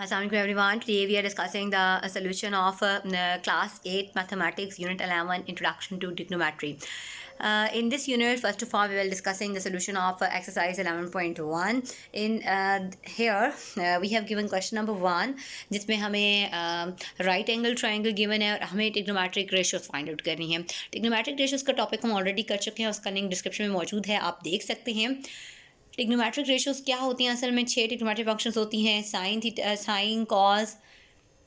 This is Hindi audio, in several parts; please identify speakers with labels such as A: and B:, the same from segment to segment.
A: Assalamualaikum everyone. Today we are discussing the solution of class 8 mathematics unit 11 introduction to trigonometry. In this unit, first of all, we will discussing the solution of exercise 11.1. In here we have given question number 1 जिसमें हमें right angle triangle given है और हमें trigonometric ratios find out करनी है. Trigonometric ratios का टॉपिक हम ऑलरेडी कर चुके हैं, उसका लिंक डिस्क्रिप्शन में मौजूद है, आप देख सकते हैं. ट्रिग्नोमेट्रिक रेशियोज क्या होती हैं? असल में 6 ट्रिग्नोमेट्रिक फंक्शंस होती हैं, sine, cos,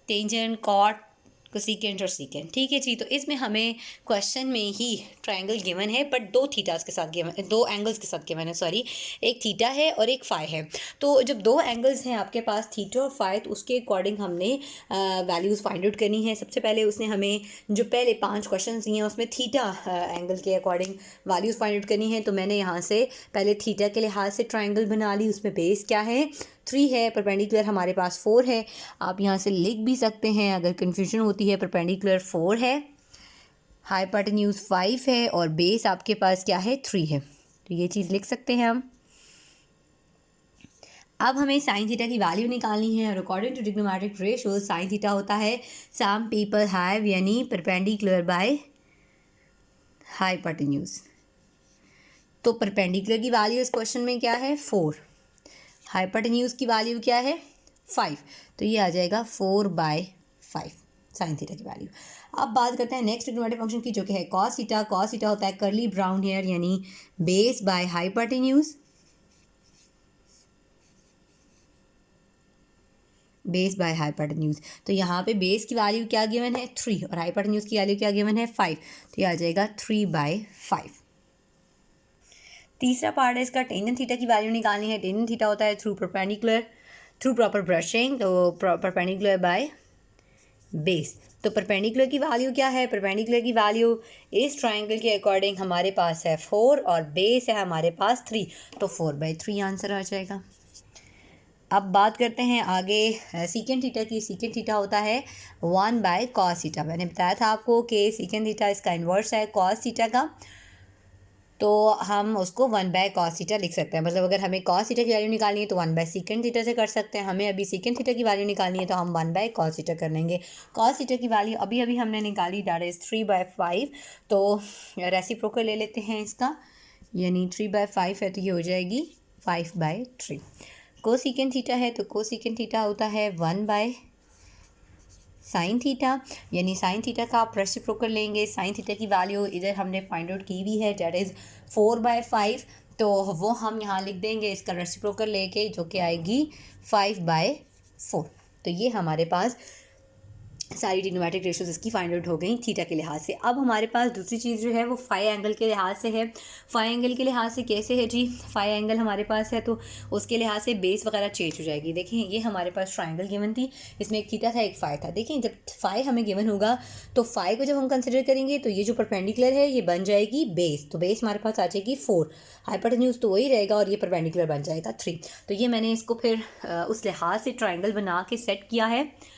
A: tangent, cot, cosecant और सीकेंट. ठीक है जी. तो इसमें हमें क्वेश्चन में ही ट्रायंगल गिवन है, बट दो थीटास के साथ गिवन, दो एंगल्स के साथ गिवन है, सॉरी, एक थीटा है और एक फाई है. तो जब दो एंगल्स हैं आपके पास, थीटा और फाई, तो उसके अकॉर्डिंग हमने वैल्यूज़ फाइंड आउट करनी है. सबसे पहले उसने हमें जो पहले 5 क्वेश्चन दिए हैं उसमें थीटा एंगल के अकॉर्डिंग वैल्यूज़ फाइंड आउट करनी है. तो मैंने यहाँ से पहले थीटा के लिहाज से ट्राइंगल बना ली. उसमें बेस क्या है? 3 है. परपेंडिकुलर हमारे पास 4 है. आप यहाँ से लिख भी सकते हैं अगर कन्फ्यूजन होती है. परपेंडिकुलर 4 है, हाइपोटेन्यूज 5 है और बेस आपके पास क्या है? 3 है. तो ये चीज़ लिख सकते हैं हम. अब हमें साइन थीटा की वैल्यू निकालनी है और according to trigonometric ratio sine theta होता है सम पीपल हैव, यानी परपेंडिकुलर बाय हाइपोटेन्यूज. तो परपेंडिकुलर की वैल्यू इस क्वेश्चन में क्या है? 4. हाइपोटेन्यूज की वैल्यू क्या है? 5. तो ये आ जाएगा 4/5 साइन थीटा की वैल्यू. अब बात करते हैं नेक्स्ट ट्रिग्नोमेट्रिक फंक्शन की, जो कि है कॉस थीटा. कॉस थीटा होता है कर्ली ब्राउन हेयर, यानी base by hypotenuse. Base by hypotenuse. तो यहाँ पे बेस की वैल्यू क्या गिवन है? 3 और हाइपोटेन्यूज की वैल्यू क्या गिवन है? 5. तो ये आ जाएगा 3/5. तीसरा पार्ट है इसका, टेंजेंट थीटा की वैल्यू निकालनी है. टेंजेंट थीटा होता है थ्रू प्रॉपर ब्रशिंग, तो परपेंडिकुलर बाय बेस. तो परपेंडिकुलर की वैल्यू क्या है? परपेंडिकुलर की वैल्यू इस ट्राइंगल के अकॉर्डिंग हमारे पास है 4 और बेस है हमारे पास 3, तो 4/3 आंसर आ जाएगा. अब बात करते हैं आगे सीकेंट थीटा की. सीकेंट थीटा होता है 1/cos थीटा. मैंने बताया था आपको कि सीकेंट थीटा इसका इन्वर्स है cos थीटा का, तो हम उसको 1/cos थीटा लिख सकते हैं. मतलब अगर हमें cos थीटा की वैल्यू निकालनी है तो 1/secant थीटा से कर सकते हैं. हमें अभी secant थीटा की वैल्यू निकालनी है तो हम 1/cos थीटा कर लेंगे. cos थीटा की वैल्यू अभी अभी हमने निकाली, दैट इज़ 3/5. तो रेसिप्रोकल ले लेते हैं इसका, यानी 3/5 है तो ये हो जाएगी 5/3. कोसेकेंट थीटा है तो कोसेकेंट थीटा होता है 1/sin थीटा, यानी साइन थीटा का आप रेसिप्रोकल लेंगे. साइन थीटा की वैल्यू इधर हमने फाइंड आउट की हुई है, डेट इज़ 4/5. तो वो हम यहाँ लिख देंगे इसका रेसिप्रोकल लेके, जो कि आएगी 5/4. तो ये हमारे पास सारी ट्रिग्नोमेट्रिक रेशियोज इसकी फाइंड आउट हो गई थीटा के लिहाज से. अब हमारे पास दूसरी चीज़ जो है वो फाई एंगल के लिहाज से है. फाई एंगल के लिहाज से कैसे है जी? फाई एंगल हमारे पास है तो उसके लिहाज से बेस वगैरह चेंज हो जाएगी. देखें ये हमारे पास ट्राइंगल गिवन थी, इसमें एक थीटा था एक फाई था. देखें जब फाई हमें गिवन होगा तो फाई को जब हम कंसिडर करेंगे तो ये जो परपेंडिकुलर है ये बन जाएगी बेस. तो बेस हमारे पास आ जाएगी 4, हाइपोटेन्यूज तो वही रहेगा और ये परपेंडिकुलर बन जाएगा 3. तो ये मैंने इसको फिर उस लिहाज से ट्राइंगल बना के सेट किया है,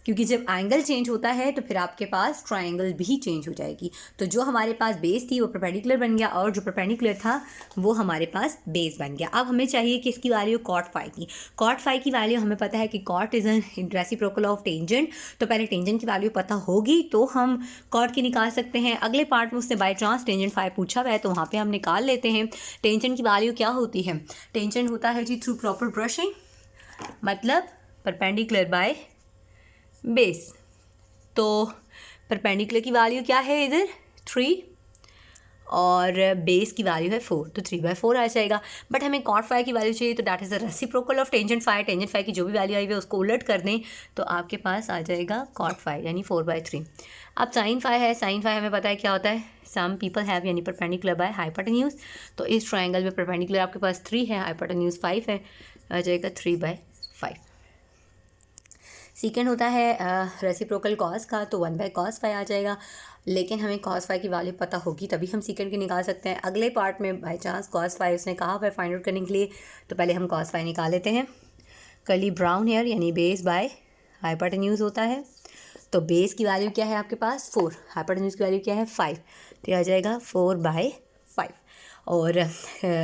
A: क्योंकि जब एंगल चेंज होता है तो फिर आपके पास ट्रायंगल भी चेंज हो जाएगी. तो जो हमारे पास बेस थी वो परपेंडिकुलर बन गया और जो परपेंडिकुलर था वो हमारे पास बेस बन गया. अब हमें चाहिए कि इसकी वैल्यू कॉट फाई की. कॉट फाई की वैल्यू हमें पता है कि cot is an reciprocal of tangent. तो पहले टेंजेंट की वैल्यू पता होगी तो हम कॉट की निकाल सकते हैं. अगले पार्ट में उससे बाई चांस टेंजेंट फाई पूछा हुआ है तो वहाँ पर हम निकाल लेते हैं. टेंजेंट की वैल्यू क्या होती है? टेंजेंट होता है जी थ्रू प्रॉपर ब्रशिंग, मतलब परपेंडिकुलर बाय बेस. तो परपेंडिकुलर की वैल्यू क्या है इधर? 3 और बेस की वैल्यू है 4, तो 3/4 आ जाएगा. बट हमें कॉट फाई की वैल्यू चाहिए तो that is the reciprocal of tangent phi. Tangent phi की जो भी वैल्यू आई हुई है उसको उलट कर दें तो आपके पास आ जाएगा कॉट फाई, यानी 4/3. अब साइन फाई है. साइन फाई हमें पता है क्या होता है? सम पीपल हैव, यानी परपेंडिकुलर बाय हाइपोटेन्यूज. तो इस ट्राइंगल में परपेंडिकुलर आपके पास 3 है, हाइपोटेन्यूज 5 है, आ जाएगा 3/5. सीकेंड होता है रेसिप्रोकल कॉस का, तो 1/cos फाई आ जाएगा. लेकिन हमें cos फाई की वैल्यू पता होगी तभी हम सीकेंड की निकाल सकते हैं. अगले पार्ट में बाई चांस cos फाई उसने कहा है फाइंड आउट करने के लिए, तो पहले हम cos फाई निकाल लेते हैं. कर्ली ब्राउन हेयर यानी बेस बाय हाइपोटेन्यूज होता है. तो बेस की वैल्यू क्या है आपके पास? 4. हाइपोटेन्यूज की वैल्यू क्या है? 5. तो आ जाएगा 4/5. और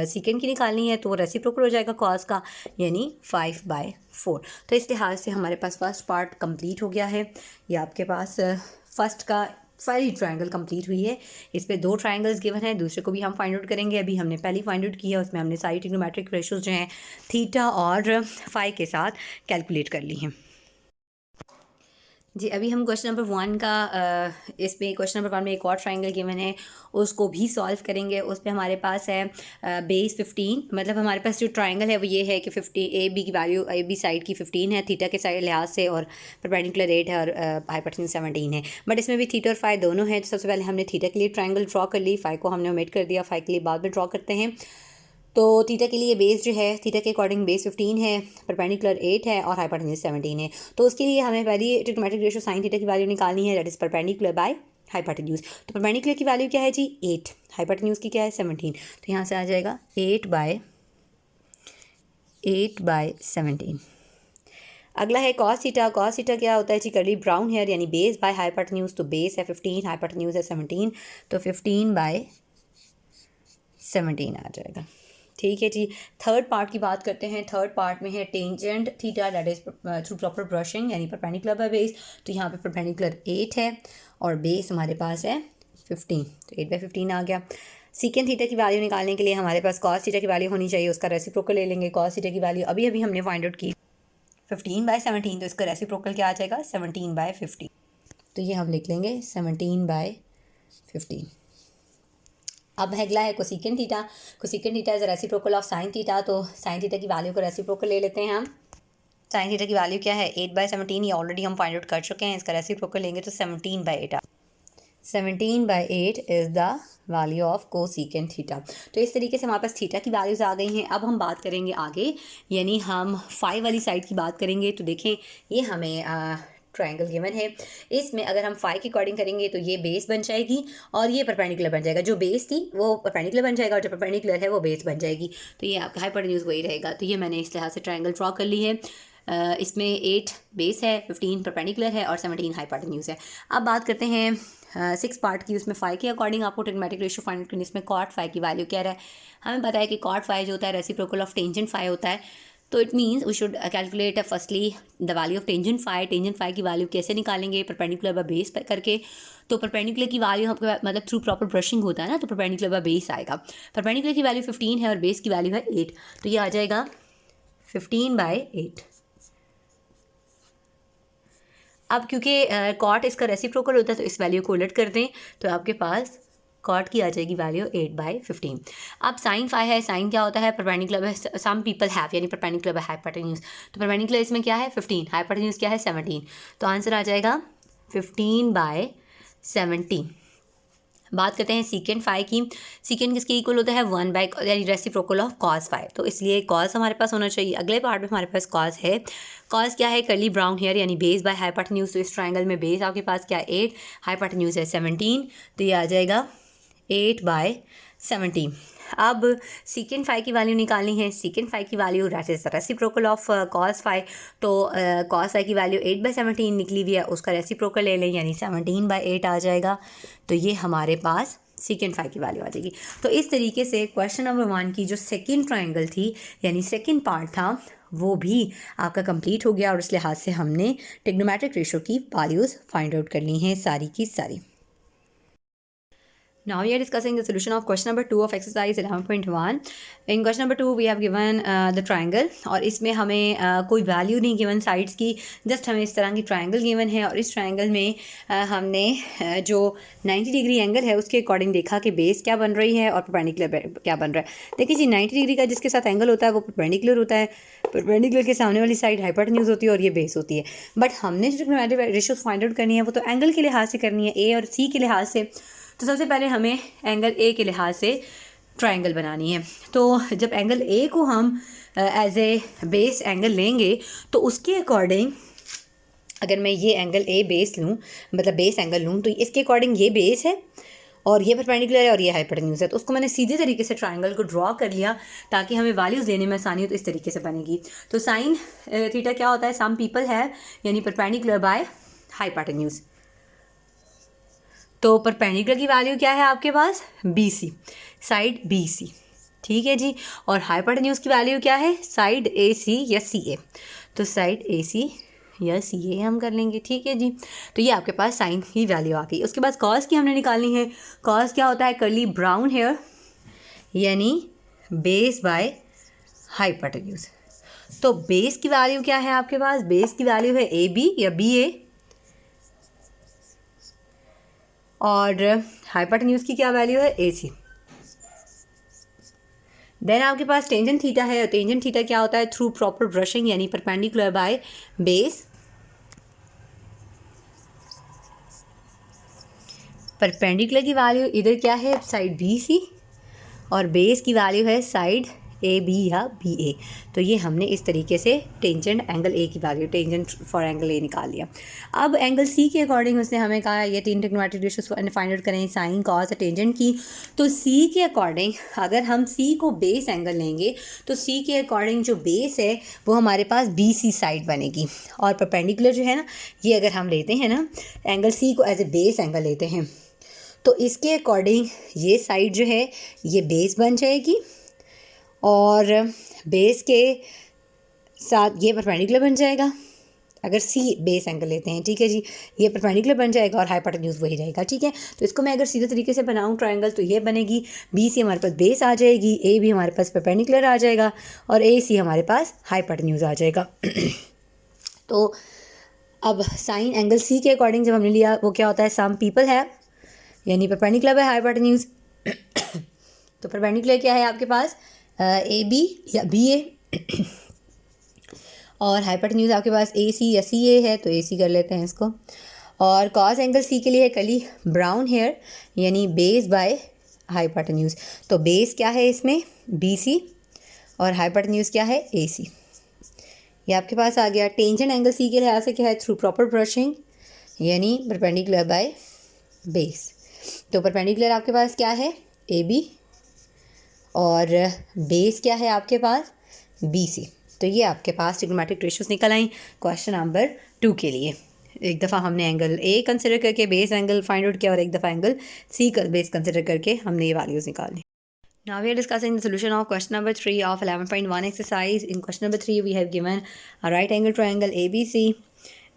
A: सीकेंड की निकालनी है तो वो रेसिप्रोकल हो जाएगा कॉस का, यानी 5/4। तो इस लिहाज से हमारे पास फर्स्ट पार्ट कंप्लीट हो गया है। ये आपके पास फर्स्ट का सारी ट्रायंगल कंप्लीट हुई है। इस पे 2 ट्रायंगल्स गिवन है, दूसरे को भी हम फाइंड आउट करेंगे। अभी हमने पहली फाइंड आउट की है, उसमें हमने सारी ट्रिग्नोमेट्रिक रेशियोज जो हैं थीटा और फाई के साथ कैलकुलेट कर ली हैं। जी, अभी हम क्वेश्चन नंबर 1 का इसमें क्वेश्चन नंबर 1 में एक और ट्रायंगल गिवन है, उसको भी सॉल्व करेंगे। उस पे हमारे पास है बेस 15, मतलब हमारे पास जो ट्रायंगल है वो ये है कि 50 ए बी की वैल्यू ए बी साइड की 15 है थीटा के साइड लिहाज से, और परपेंडिकुलर 8 है और हाइपोटेन्यूज 17 है। बट इसमें भी थीटा और फाई दोनों हैं। तो सबसे पहले हमने थीटा के लिए ट्रायंगल ड्रॉ कर ली, फाई को हमने ओमिट कर दिया, फाई के लिए बाद में ड्रॉ करते हैं। तो थीटा के लिए बेस जो है थीटा के अकॉर्डिंग बेस 15 है, परपेंडिकुलर 8 है और हाइपोटेन्यूज 17 है। तो उसके लिए हमें पहली ट्रिग्नोमेट्रिक रेशियो साइन थीटा की वैल्यू निकालनी है, that is perpendicular by hypotenuse. तो परपेंडिकुलर की वैल्यू क्या है जी 8, हाइपोटेन्यूज की क्या है 17। तो यहाँ से आ जाएगा 8/17। अगला है कॉस थीटा। कॉस थीटा क्या होता है जी, कर्ली ब्राउन हेयर, यानी बेस बाय हाइपोटेन्यूज। तो बेस है 15, हाइपोटेन्यूज है 17, तो 15/17 आ जाएगा। ठीक है जी। थर्ड पार्ट की बात करते हैं। थर्ड पार्ट में है tangent theta, that is through proper brushing, यानी परपेंडिकुलर बाय बेस। तो यहाँ पे परपेंडिकुलर 8 है और बेस हमारे पास है 15, तो 8/15 आ गया। सीकेंड थीटा की वैल्यू निकालने के लिए हमारे पास कॉस थीटा की वैल्यू होनी चाहिए, उसका रेसिप्रोकल ले लेंगे। कॉस थीटा की वैल्यू अभी अभी हमने फाइंड आउट की 15/17, तो इसका रेसिप्रोकल क्या आ जाएगा 17/15। तो ये हम लिख लेंगे 17/15। अब अगला है cosecant theta. Cosecant theta is reciprocal of sine theta. तो साइन थीटा की वैल्यू को रेसिप्रोकल ले लेते हैं हम। साइन थीटा की वैल्यू क्या है 8/17, ये ऑलरेडी हम फाइंड आउट कर चुके हैं। इसका रेसिप्रोकल लेंगे तो 17/8। 17/8 is the value of cosecant theta. तो इस तरीके से हमारे पास थीटा की वैल्यूज़ आ गई हैं। अब हम बात करेंगे आगे, यानी हम फाई वाली साइड की बात करेंगे। तो देखें, ये हमें ट्रायंगल गिवन है, इसमें अगर हम फाई के अकॉर्डिंग करेंगे तो ये बेस बन जाएगी और ये परपेंडिकुलर बन जाएगा। जो बेस थी वो परपेंडिकुलर बन जाएगा और जो परपेंडिकुलर है वो बेस बन जाएगी। तो ये आपका हाइपोटेन्यूज वही रहेगा। तो ये मैंने इस लिहाज से ट्रायंगल ड्रॉ कर ली है। इसमें 8 बेस है, 15 परपेंडिकुलर है और 17 हाइपोटेन्यूज है। अब बात करते हैं 6 पार्ट की। उसमें फाई के अकॉर्डिंग आपको ट्रिग्नोमेट्रिक रेशियो फाइंड आउट करनी है। इसमें कॉट फाई की वैल्यू क्या है, हमें पता है कि कॉट फाई जो होता है रेसिप्रोकल ऑफ टेंजेंट फाई होता है। तो it means we should calculate firstly the value of tangent phi. Tangent phi की वैल्यू कैसे निकालेंगे, परपेंडिकुलर बाय बेस करके। तो परपेंडिकुलर की वैल्यू आपके मतलब थ्रू प्रॉपर ब्रशिंग होता है ना, तो परपेंडिकुलर बाय बेस आएगा। परपेंडिकुलर की वैल्यू 15 है और बेस की वैल्यू है 8, तो ये आ जाएगा 15/8। अब क्योंकि कॉट इसका रेसिप्रोकल होता है तो इस वैल्यू को उलट कर दें, तो आपके पास कॉट की आ जाएगी वैल्यू 8/15। अब साइन फाई है। साइन क्या होता है, परपेंडिकुलर सम पीपल हैव, यानी परपेंडिकुलर बाय हाइपोटेन्यूज। तो परपेंडिकुलर इसमें क्या है 15, हाइपोटेन्यूज क्या है 17, तो आंसर आ जाएगा 15/17। बात करते हैं सीकेंड फाई की। सीकेंड किसके इक्वल होता है 1 यानी रेसिप्रोकल ऑफ कॉस फाई। तो इसलिए कॉस हमारे पास होना चाहिए। अगले पार्ट में हमारे पास कॉस है। कॉस क्या है, कर्ली ब्राउन हेयर, यानी बेस बाय हाइपोटेन्यूज। तो इस ट्रायंगल में बेस आपके पास क्या है 8, हाइपोटेन्यूज है 17, तो ये आ जाएगा 8/17। अब सीकेंड फाई की वैल्यू निकालनी है। सीकेंड फाई की value that is reciprocal of cos phi. तो कॉस फाई की वैल्यू 8/17 निकली हुई है, उसका रेसिप्रोकल ले लें, यानी 17/8 आ जाएगा। तो ये हमारे पास सीकेंड फाई की वैल्यू आ जाएगी। तो इस तरीके से क्वेश्चन नंबर 1 की जो सेकेंड ट्रायंगल थी, यानी सेकेंड पार्ट था, वो भी आपका कंप्लीट हो गया। और इस लिहाज से हमने ट्रिग्नोमेट्रिक रेशियो की वैल्यूज़ फाइंड आउट कर ली हैं सारी की सारी। Now we are discussing the solution of question number 2 of exercise 11.1. In question number 2 we have given the triangle, और इसमें हमें कोई वैल्यू नहीं गिवन साइड्स की, जस्ट हमें इस तरह की ट्रायंगल गिवन है। और इस ट्रायंगल में हमने जो 90 डिग्री एंगल है उसके अकॉर्डिंग देखा कि बेस क्या बन रही है और परपेंडिकुलर क्या बन रहा है। देखिए जी, 90 डिग्री का जिसके साथ एंगल होता है वो परपेंडिकुलर होता है। परपेंडिकुलर के सामने वाली साइड हाइपोटेन्यूज होती है और ये बेस होती है। बट हमने जो ट्रिग्नोमेट्रिक रेशियोज फाइंड आउट करनी है वो तो एंगल के लिहाज से करनी है, ए और सी के लिहाज से। तो सबसे पहले हमें एंगल ए के लिहाज से ट्रायंगल बनानी है। तो जब एंगल ए को हम एज ए बेस एंगल लेंगे तो उसके अकॉर्डिंग अगर मैं ये एंगल ए बेस लूँ, मतलब बेस एंगल लूँ, तो इसके अकॉर्डिंग ये बेस है और ये परपेंडिकुलर है और ये हाइपोटेन्यूज है। तो उसको मैंने सीधे तरीके से ट्रायंगल को ड्रॉ कर लिया ताकि हमें वैल्यूज़ लेने में आसानी हो। तो इस तरीके से बनेगी। तो साइन थीटा क्या होता है, सम पीपल है, यानी परपेंडिकुलर बाय हाइपोटेन्यूज। तो परपेंडिकुलर की वैल्यू क्या है आपके पास, BC, साइड BC, ठीक है जी। और हाइपोटेन्यूज की वैल्यू क्या है, साइड AC या CA, तो साइड AC या CA हम कर लेंगे, ठीक है जी। तो ये आपके पास साइन की वैल्यू आ गई। उसके बाद कॉस की हमने निकालनी है। कॉस क्या होता है, कर्ली ब्राउन हेयर यानी बेस बाय हाइपोटेन्यूज। तो बेस की वैल्यू क्या है आपके पास, बेस की वैल्यू है AB या BA, और हाइपोटेन्यूज की क्या वैल्यू है, AC। देन आपके पास टेंजेंट थीटा है। टेंजेंट थीटा क्या होता है, थ्रू प्रॉपर ब्रशिंग यानी परपेंडिकुलर बाय बेस। परपेंडिकुलर की वैल्यू इधर क्या है, साइड BC, और बेस की वैल्यू है साइड AB या BA। तो ये हमने इस तरीके से टेंजेंट एंगल A की value, tangent for angle A निकाल लिया। अब एंगल C के अकॉर्डिंग उसने हमें कहा ये 3 ट्रिग्नोमेट्रिक रेशियोज फाइंड आउट करें, साइन कॉस और टेंजेंट की। तो C के अकॉर्डिंग अगर हम C को बेस एंगल लेंगे तो C के अकॉर्डिंग जो बेस है वो हमारे पास BC साइड बनेगी, और परपेंडिकुलर जो है ना, ये अगर हम लेते हैं ना एंगल C को एज ए बेस एंगल लेते हैं, तो इसके अकॉर्डिंग ये साइड जो है ये बेस बन जाएगी, और बेस के साथ ये परपेंडिकुलर बन जाएगा। अगर C बेस एंगल लेते हैं, ठीक है जी, ये परपेंडिकुलर बन जाएगा और हाइपोटेन्यूज वही रहेगा, ठीक है। तो इसको मैं अगर सीधे तरीके से बनाऊं ट्रायंगल, तो ये बनेगी, BC हमारे पास बेस आ जाएगी, AB हमारे पास परपेंडिकुलर आ जाएगा, और AC हमारे पास हाइपोटेन्यूज आ जाएगा। तो अब साइन एंगल C के अकॉर्डिंग जब हमने लिया वो क्या होता है, सम पीपल है यानी परपेंडिकुलर बाय हाइपोटेन्यूज। तो परपेंडिकुलर क्या है आपके पास, AB या BA, और हाइपोटेन्यूज आपके पास AC या CA है, तो AC कर लेते हैं इसको। और कॉस एंगल C के लिए है कर्ली ब्राउन हेयर यानी बेस बाय हाइपोटेन्यूज। तो बेस क्या है इसमें, BC, और हाइपोटेन्यूज क्या है, AC। ये आपके पास आ गया। टेंजेंट एंगल C के लिहाज से क्या है, थ्रू प्रॉपर ब्रशिंग यानी परपेंडिकुलर बाय बेस। तो परपेंडिकुलर आपके पास क्या है, AB, और बेस क्या है आपके पास, BC। तो ये आपके पास ट्रिग्नोमेट्रिक रेशियोज निकल आई क्वेश्चन नंबर 2 के लिए। एक दफ़ा हमने एंगल A कंसिडर करके बेस एंगल फाइंड आउट किया, और एक दफ़ा एंगल C का बेस कंसिडर करके हमने ये वैल्यूज़ निकाली। Now we are discussing the solution of question number 3 of 11.1 exercise. In question number 3 we have given a right angle triangle ABC,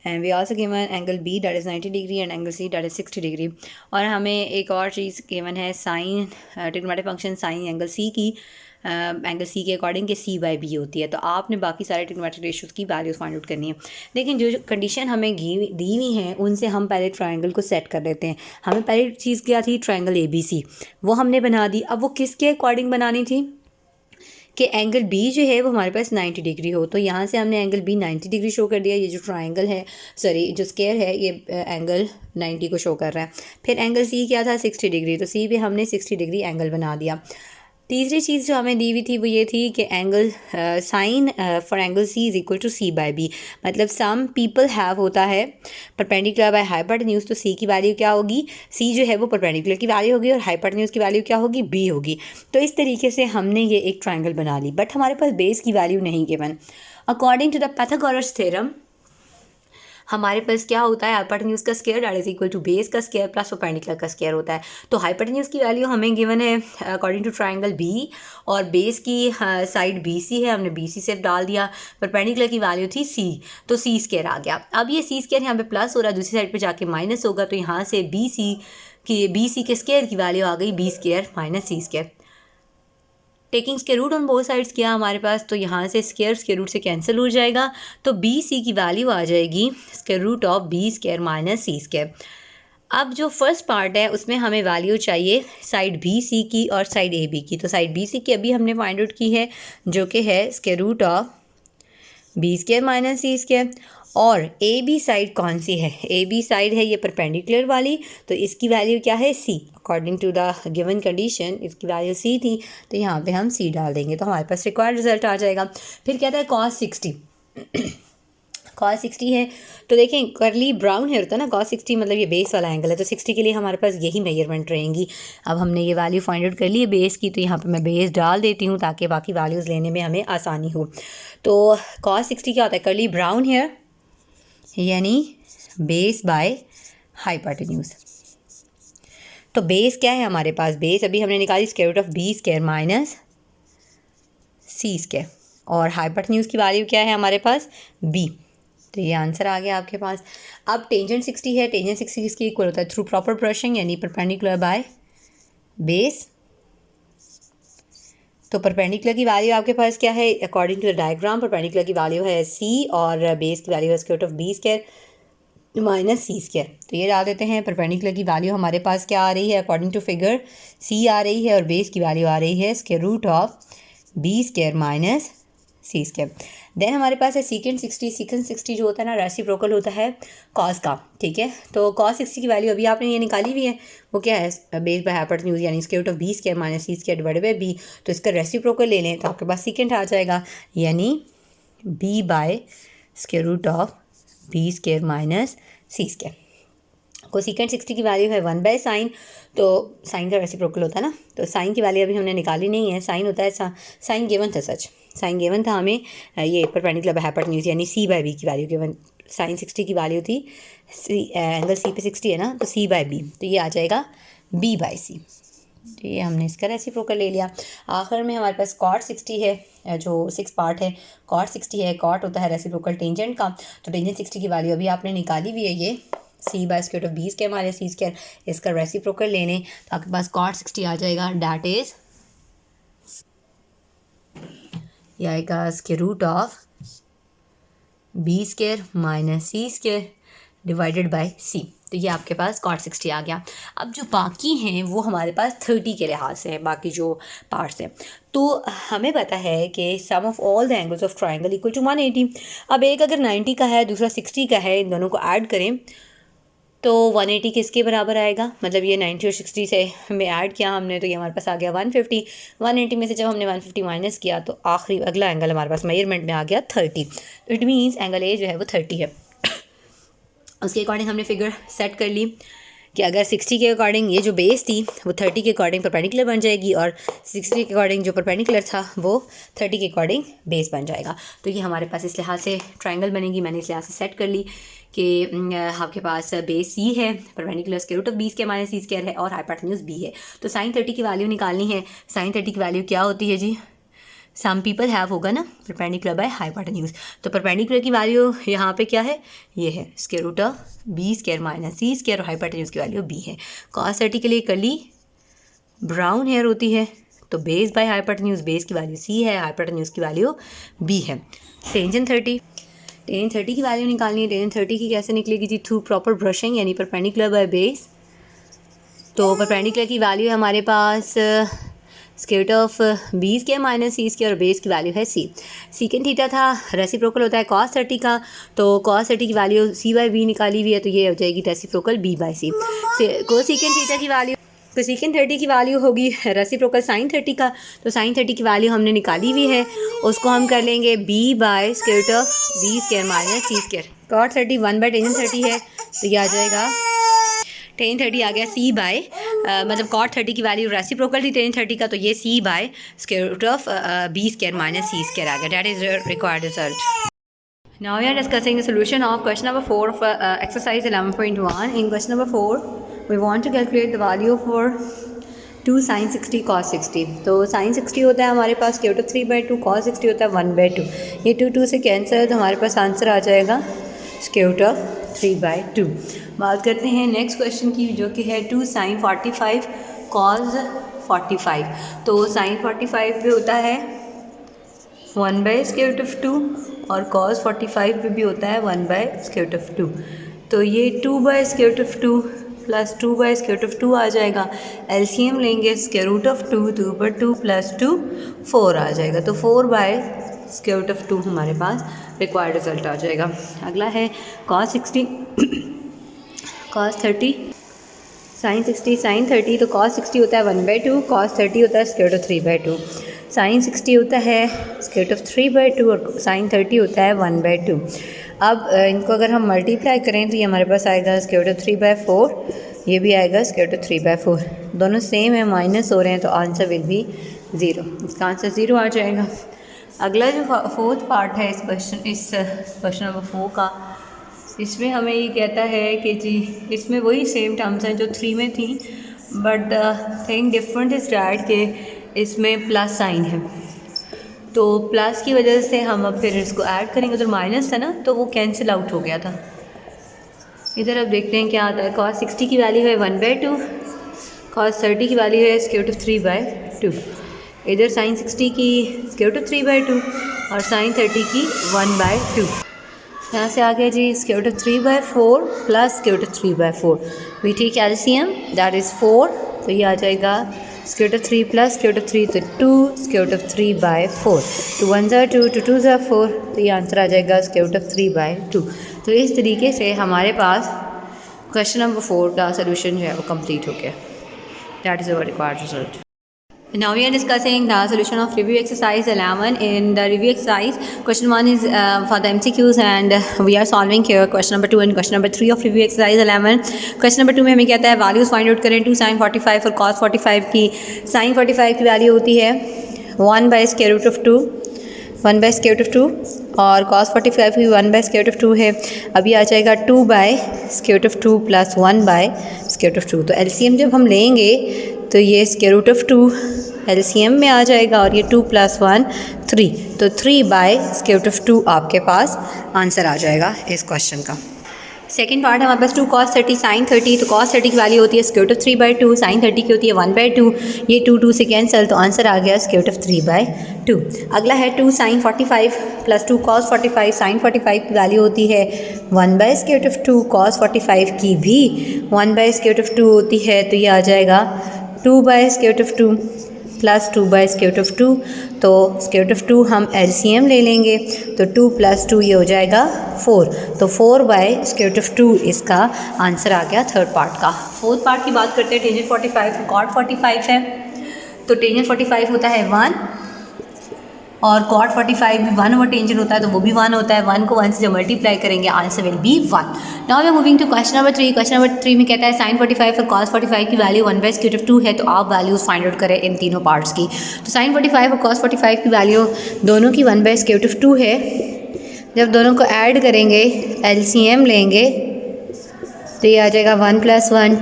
A: and we also given angle B that is 90 degree and angle C that is 60 degree. और हमें एक और चीज़ given है sine trigonometric function sine angle C की एंगल C के अकॉर्डिंग कि C/B होती है। तो आपने बाकी सारे ट्रिग्नोमेट्रिक रेशियोज की वैल्यूज़ फाइंड आउट करनी है। लेकिन जो कंडीशन हमें दी हुई हैं उनसे हम पहले ट्रायंगल को सेट कर लेते हैं। हमें पहली चीज़ क्या थी, ट्रायंगल ABC, वो हमने बना दी। अब वो किसके अकॉर्डिंग बनानी थी कि एंगल B जो है वो हमारे पास 90 डिग्री हो। तो यहाँ से हमने एंगल B 90 डिग्री शो कर दिया। ये जो ट्रायंगल है, सॉरी जो स्क्वायर है, ये एंगल 90 को शो कर रहा है। फिर एंगल C क्या था, 60 डिग्री, तो C भी हमने 60 डिग्री एंगल बना दिया। तीसरी चीज़ जो हमें दी हुई थी वो ये थी कि angle sine for angle C is equal to C/B, मतलब सम पीपल हैव होता है परपेंडिकुलर बाय हाइपोटेन्यूज। तो C की वैल्यू क्या होगी, C जो है वो परपेंडिकुलर की वैल्यू होगी, और हाइपोटेन्यूज की वैल्यू क्या होगी, B होगी। तो इस तरीके से हमने ये एक ट्रायंगल बना ली, बट हमारे पास बेस की वैल्यू नहीं given. According to the Pythagoras theorem हमारे पास क्या होता है, हाइपोटेन्यूज का square that is equal to base का स्क्वायर प्लस परपेंडिकुलर का स्क्वायर होता है। तो हाइपोटेन्यूज की वैल्यू हमें गिवन है अकॉर्डिंग टू ट्रायंगल B, और बेस की साइड BC है, हमने BC से डाल दिया। परपेंडिकुलर की वैल्यू थी C, तो C स्क्वायर आ गया। अब ये C स्क्वायर यहाँ पे प्लस हो रहा है, दूसरी साइड पे जाके माइनस होगा, तो यहाँ से BC के स्क्वायर की वैल्यू आ गई B square minus C square. Taking square root on both sides किया हमारे पास, तो यहाँ से स्क्वायर रूट से कैंसिल हो जाएगा, तो BC की वैल्यू आ जाएगी square root of B square minus C square. अब जो फर्स्ट पार्ट है उसमें हमें वैल्यू चाहिए साइड BC की और साइड AB की। तो साइड BC की अभी हमने फाइंड आउट की है, जो कि है square root of B square minus C square. और AB साइड कौन सी है, AB साइड है ये परपेंडिकुलर वाली, तो इसकी वैल्यू क्या है, C। According to the given condition इसकी वैल्यू C थी, तो यहाँ पे हम C डाल देंगे, तो हमारे पास रिक्वायर्ड रिजल्ट आ जाएगा। फिर कहता है cos 60 cos 60 है, तो देखें कर्ली ब्राउन हेयर होता है ना, cos 60 मतलब ये बेस वाला एंगल है, तो 60 के लिए हमारे पास यही मेजरमेंट रहेंगी। अब हमने ये वैल्यू फाइंड आउट कर ली है बेस की, तो यहाँ पे मैं बेस डाल देती हूँ ताकि बाकी वैल्यूज़ लेने में हमें आसानी हो। तो cos 60 क्या होता है, कर्ली ब्राउन हेयर यानी बेस बाय हाइपोटेन्यूज। तो बेस क्या है हमारे पास, बेस अभी हमने निकाली square root of B square minus C square, और हाइपोटेन्यूज की वैल्यू क्या है हमारे पास, बी। तो ये आंसर आ गया आपके पास। अब टेंजेंट 60 है, टेंजेंट 60 किसके इक्वल होता है, थ्रू प्रॉपर ब्रशिंग यानी परपेंडिकुलर बाय बेस। तो परपेंडिकुलर की वैल्यू आपके पास क्या है, according to the diagram perpendicular की वैल्यू है सी और बेस की वैल्यू है square root of B square minus C square. तो ये डाल देते हैं, परपेंडिकुलर की वैल्यू हमारे पास क्या आ रही है, अकॉर्डिंग टू फिगर सी आ रही है और बेस की वैल्यू आ रही है square root of B square minus C square. Then हमारे पास है सीकेंड 60। सीकेंड 60 जो होता है ना रेसिप्रोकल होता है कॉस का, ठीक है। तो कॉस 60 की वैल्यू अभी आपने ये निकाली हुई है, वो क्या है, बेस बाय हाइपोटेन्यूज यानी square root of B square minus C square divided by B. तो इसका रेसिप्रोकल ले लें तो आपके पास सीकेंड आ जाएगा, यानी B by square root of B square minus C square. Cosecant 60 की वैल्यू है 1 बाय साइन, तो साइन का रेसिप्रोकल होता है ना, तो साइन की वैल्यू अभी हमने निकाली नहीं है, साइन होता है साइन गिवन था, सच साइन गिवन था हमें, ये परपेंडिकुलर बाय हाइपोटेन्यूज यानी सी बाय बी की वैल्यू गिवन। साइन 60 की वैल्यू थी सी, एंगल सी पे 60 है ना, तो सी बाय बी, तो ये आ जाएगा बी बाय सी। तो ये हमने इसका रेसिप्रोकल ले लिया। आखिर में हमारे पास कॉट 60 है, जो 6 पार्ट है, कॉट 60 है, कॉट होता है रेसिप्रोकल टेंजेंट का। तो टेंजेंट 60 की वैल्यू अभी आपने निकाली हुई है, ये C by square root of B square minus C square, इसका रेसिप्रोकल लेने तो आपके पास कॉट 60 आ जाएगा, डैट इज ये आएगा square root of B square minus C square divided by C. तो ये आपके पास कॉट 60 आ गया। अब जो बाकी हैं वो हमारे पास 30 के लिहाज से हैं, बाकी जो पार्ट्स हैं। तो हमें पता है कि sum of all the angles of triangle equal to 180। अब एक अगर 90 का है, दूसरा 60 का है, इन दोनों को ऐड करें तो 180 किसके बराबर आएगा, मतलब ये 90 और 60 से हमें ऐड किया हमने तो ये हमारे पास आ गया 150। 180 में से जब हमने 150 माइनस किया तो आखिरी अगला एंगल हमारे पास मेजरमेंट में आ गया 30। तो इट मीन्स एंगल ए जो है वो 30 है। उसके अकॉर्डिंग हमने फिगर सेट कर ली कि अगर 60 के अकॉर्डिंग ये जो बेस थी वो 30 के अकॉर्डिंग परपेंडिकुलर बन जाएगी, और 60 के अकॉर्डिंग जो परपेंडिकुलर था वो 30 के अकॉर्डिंग बेस बन जाएगा। तो ये हमारे पास इस लिहाज से ट्रायंगल बनेगी। मैंने इस लिहाज से सेट कर ली कि आपके पास बेस सी है, perpendicular square root of B square minus C square है, और हाइपोटेन्यूज बी है। तो साइन 30 की वैल्यू निकालनी है। साइन 30 की वैल्यू क्या होती है जी, सम पीपल हैव होगा ना, परपेंडिकुलर बाय हाइपोटेन्यूज। तो परपेंडिकुलर की वैल्यू यहाँ पे क्या है, ये है square root of B square minus C square, और हाइपोटेन्यूज की वैल्यू बी है। कॉस 30 के लिए कर्ली ब्राउन हेयर होती है, तो बेस बाय हाइपोटेन्यूज, बेस की वैल्यू सी है, हाइपोटेन्यूज की वैल्यू बी है। टेंजेंट 30, टेंजेंट 30 की वैल्यू निकालनी है। टेंजेंट 30 की कैसे निकलेगी जी, थ्रू प्रॉपर ब्रशिंग यानी परपेंडिकुलर बाय बेस। तो परपेंडिकुलर की वैल्यू है हमारे पास square root of B square minus C square, और बेस की वैल्यू है सी। सीकेंड थीटा था, रेसिप्रोकल होता है कॉस 30 का, तो कॉस 30 की वैल्यू सी बाई बी निकाली हुई है, तो ये हो जाएगी reciprocal B by C. Cosecant theta की वैल्यू, कोसेकेंड 30 की वैल्यू होगी रेसिप्रोकल साइन 30 का, तो साइन 30 की वैल्यू हमने निकाली हुई है, उसको हम कर लेंगे B by square root of B square minus C square. Cot 30 1 by tangent 30 है, तो ये आ जाएगा टेन 30 आ गया सी बाय मतलब कॉट 30 की वैल्यू रेसिप्रोकल थी टेन 30 का, तो ये C by square root of B square minus C square आ गया। That is required result. Now we are discussing the solution of question number 4 of exercise 11.1. In question number 4, we want to calculate the value for 2 sin 60 cos 60. तो sin 60 होता है हमारे पास स्क्वायर रूट ऑफ 3/2, cos 60 होता है 1/2। ये 2 से कैंसिल है, तो हमारे पास आंसर आ जाएगा स्क्वायर रूट ऑफ 3/2। बात करते हैं नेक्स्ट क्वेश्चन की, जो कि है 2 sin 45 cos 45। तो sin 45 पे होता है 1 बाय स्क्वायर रूट ऑफ 2, और cos 45 पे भी होता है 1 बाय स्क्वायर रूट ऑफ 2। तो ये 2 by square root of 2 plus 2 by square root of 2 आ जाएगा। एलसीएम लेंगे स्क्वायर रूट ऑफ 2, 2 पर 2 प्लस 2 4 आ जाएगा, तो 4 बाय स्क्वायर रूट ऑफ 2 हमारे पास रिक्वायर्ड रिजल्ट आ जाएगा। अगला है cos 60 cos 30 sin 60 sin 30। तो cos 60 होता है 1/2, cos 30 होता है स्क्वायर रूट ऑफ 3/2। sin 60 होता है स्क्वायर रूट ऑफ 3/2 और sin 30 होता है 1/2। अब इनको अगर हम मल्टीप्लाई करें तो ये हमारे पास आएगा स्क्वायर रूट ऑफ 3/4, ये भी आएगा स्क्वायर रूट ऑफ 3/4। दोनों सेम है, माइनस हो रहे हैं, तो आंसर विल बी 0। इसका आंसर 0 आ जाएगा। अगला जो फोर्थ पार्ट है इस क्वेश्चन नंबर 4 का, इसमें हमें ये कहता है कि जी इसमें वही सेम टर्म्स हैं जो 3 में थी, but thing different is that के इसमें प्लस साइन है, तो प्लस की वजह से हम अब फिर इसको ऐड करेंगे, तो माइनस था ना तो वो कैंसिल आउट हो गया था। इधर अब देखते हैं क्या आता है। cos 60 की वैल्यू है 1/2, cos 30 की वैल्यू है √3/2। इधर sin 60 की √3/2 और sin 30 की 1/2। यहाँ से आ गया जी √3/4 plus √3/4। We take LCM that is 4, तो ये आ जाएगा √3 प्लस √3 तो 2 √3/4। 2 1 2, 2 2 4, तो ये आंसर आ जाएगा √3/2। तो इस तरीके से हमारे पास क्वेश्चन नंबर 4 का सोल्यूशन जो है वो कंप्लीट हो गया। That is our required result. Now we are discussing the solution of review exercise 11. In the review exercise, question 1 is for the MCQs and we are solving here question number 2 and question number 3 of review exercise 11. Question number 2 में हमें कहता है values find out करें 2 sin 45 और cos 45 की। sin 45 की वैल्यू होती है 1/√2, 1/√2 और cos 45 की 1/√2 है। अभी आ जाएगा 2/√2 प्लस 1/√2। तो एलसीएम जब हम लेंगे तो ये √2 एलसीएम में आ जाएगा और ये 2 + 1 3, तो 3/√2 आपके पास आंसर आ जाएगा इस क्वेश्चन का। सेकेंड पार्ट हमारे पास 2 cos 30 sin 30, तो cos 30 की वैल्यू होती है √3/2, sin 30 की होती है 1/2, ये 2 2 से कैंसिल, तो आंसर आ गया √3/2। अगला है 2 sin 45 प्लस 2 cos 45, sin 45 की वैल्यू होती है 1/√2, cos 45 की भी 1/√2 होती है, तो ये आ जाएगा 2/√2 प्लस 2/√2, तो √2 हम एलसीएम ले लेंगे, तो 2 + 2 ये हो जाएगा 4, तो 4/√2 इसका आंसर आ गया थर्ड पार्ट का। फोर्थ पार्ट की बात करते हैं, टेंजेंट 45 cot 45 है, तो टेंजेंट 45 होता है 1 और cot 45 भी 1 ओवर टेंजेंट होता है, तो वो भी 1 होता है। 1 को 1 से जब मल्टीप्लाई करेंगे answer will be 1। Now we are moving to question number 3। Question number 3 में कहता है sin 45 और cos 45 की वैल्यू 1/√2 है, तो आप वैल्यूज़ फाइंड आउट करें इन तीनों पार्ट्स की। तो sin 45 और cos 45 की वैल्यू दोनों की 1/√2 है। जब दोनों को ऐड करेंगे एलसीएम लेंगे तो ये आ जाएगा 1 + 1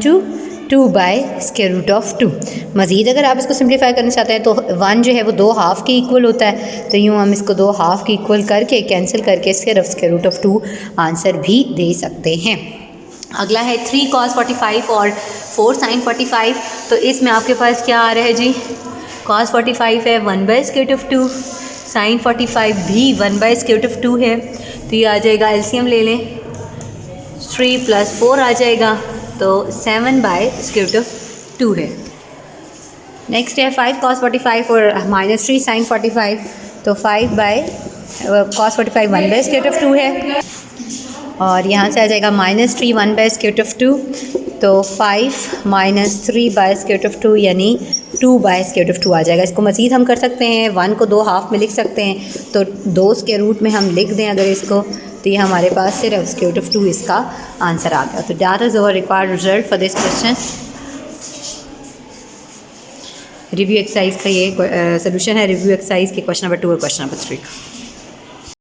A: 2/√2। मज़ीद अगर आप इसको सिंप्लीफाई करना चाहते हैं तो 1 जो है वो 2 हाफ़ के इक्वल होता है, तो यूँ हम इसको 2 हाफ़ के इक्वल करके कैंसिल करके सिर्फ √2 आंसर भी दे सकते हैं। अगला है 3 cos 45 और 4 sin 45, तो इसमें आपके पास क्या आ रहा है जी, cos 45 है 1/√2, sin 45 भी 1/√2 है, तो ये आ जाएगा एलसीएम ले लें 3 + 4 आ जाएगा, तो 7/√2 है। नेक्स्ट है 5 cos 45 और -3 sin 45, तो 5/cos 45 1/√2 है और यहाँ से आ जाएगा -3 1/√2, तो 5 - 3/√2 यानी 2/√2 आ जाएगा। इसको मज़ीद हम कर सकते हैं, 1 को 2 हाफ़ में लिख सकते हैं, तो 2 के रूट में हम लिख दें अगर इसको, तो ये हमारे पास सिर्फ √2 इसका आंसर आ गया। तो that is our required result for this question. Review exercise का ये सोल्यूशन है रिव्यू एक्सरसाइज के क्वेश्चन नंबर 2 और क्वेश्चन नंबर 3 का।